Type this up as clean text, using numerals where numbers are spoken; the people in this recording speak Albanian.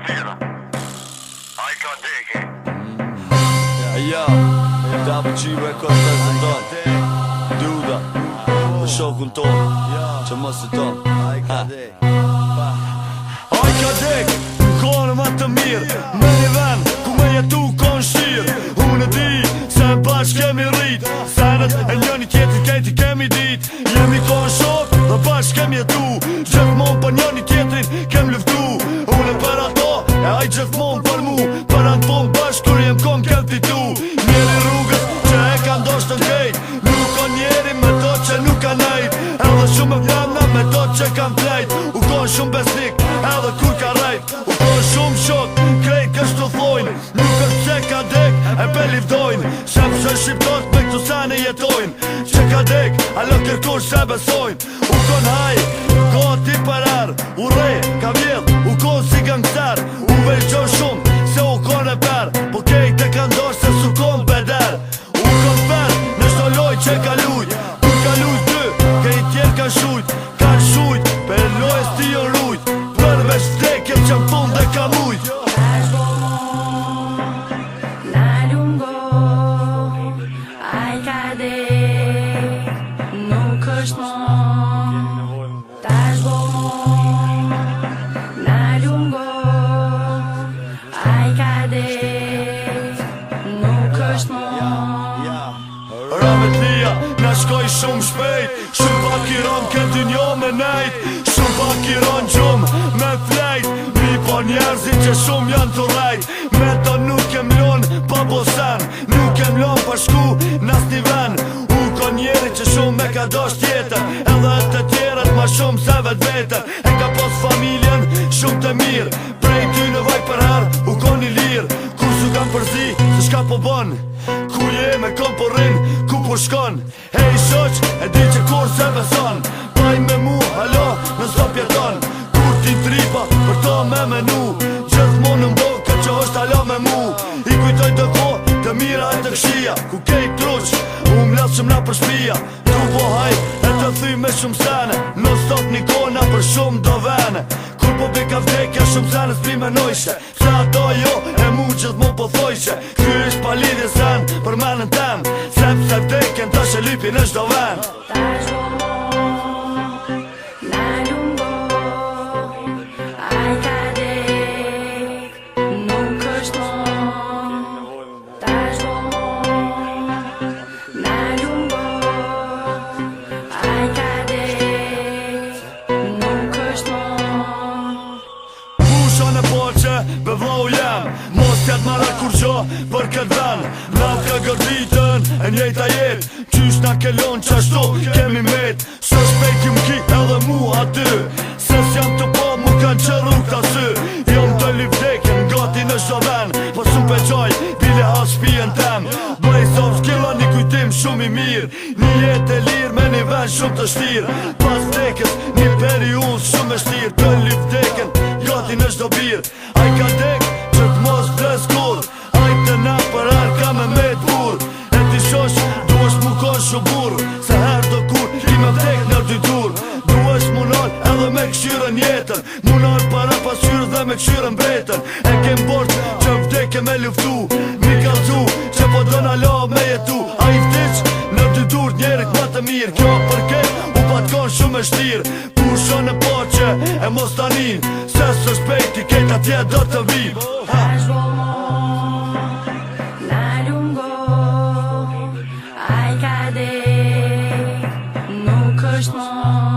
tjera. Ai ka deke. Ja, WG Record prezenton Duda Për shokun ton që mos e ton Ai ka dek Në kohën më të mirë Me një vend ku me jetu kon shirë Unë e di se bashkë kemi rrit Senet e njëni tjetër kejti kemi dit Jemi kon shok dhe bashkë kemi jetu Gjithmon për njëni tjetrin kem luftu Unë për ato e aj gjithmon për mu Për anë ton bashkë kur jem kon kem titu Njeri rrugës që e ka ndosht të ngejt Nuk o njeri me to që nuk ka nejt Edhe shumë e vlamna me to që kam plejt U kon shumë besnik edhe kur ka rejt U kon shumë shok krejt kështu të thojnë Nuk është që ka dek e pe livdojnë Shep që shqiptot me këtu sene jetojnë Që ka dek alo kërkur se besojnë U kon haj, gati për arë U rej, ka vjedh, u kon si gangster U veqon shumë se u kon e per Po kejt e ka ndosh se su kon beder U kon fer në shto loj që ka lujt Kur ka lujt ty, kejt tjerë ka shujt Ka shujt, per lojës ti o rujt Përveç vdekje që më fund dhe ka mujt Na lungo Ai ka dek Nuk është mo Tash bo Na lungo Ai ka dek Nuk është mo Ramet lia, na shkoj shumë shpejt Shumë pak i ron këtë njo me nejt Shumë pak i ron gjumë me flejt Mi po njerëzit që shumë janë të rejt Me to nuk kem lon pa bosen Nuk kem lon pa shku nas një ven U ko njeri që shumë me ka dosh tjetër Edhe të tjerët ma shumë se vet vetër E ka pos familjen shumë të mirë Prej ty në vaj për her u ko një lirë Kur su kam përzi se shka po bon Ku je me kom po rrin ku po shkon Hej shoq e di që kur se beson Paj me mu halo në stop jeton Kur ti tripa për to me menu Gjithmon në mboka që është halo me mu I kujtoj të ko të mira e të kshia Ku kej truq u mlas shumë na për shpia Tu po haj e të thy me shumë sene Në stop një kona për shumë do vene Kur po bika vdekja shumë sene s'pi menojshe Se ato jo e mu gjithmon po thojshe Ky ish pa lidhje sen për menën tem Sepse vdekjen të shë lipi në shdo ven Tash bo Na lungo Ai ka dek Nuk është mo Tash bo Na lungo Ai ka dek Nuk është mo Pusha në poqe, be vlau jam Mos t'jat mara kur gjo për këtë ven Na ka gërditën e njejta jet Qysh na kelon qashtu kemi met Së shpejt ju m'ki edhe mu aty Se s'jam të po mu kanë qëru këta sy Jom të livdeken gati në shdo ven Po s'u peqoj bile has shpijen tem Bëj soft skilla një kujtim shumë i mirë Një jet e lirë me një ven shumë të shtirë Pas vdekës një periud shumë e shtirë Të livdeken gati në shdo birë Ai ka dek që t'mos vles kur Ai të na për arë ka me met bur E ti shosh du është mu kon shubur Se her do kur i me vdek në dy dur Du është munal edhe me këshyrën jetën Munal para pasyrë dhe me këshyrën bretën E kem bort që vdek e me luftu Mi kalzu që po do na lo me jetu A i vdic në dy dur njerit ma të mirë Kjo përket u patkon shumë e shtirë Pushon e poqe e mos tanin Se së shpejti kejt atje do të vim Tash bo Na lungo Ai ka dek Nuk është mo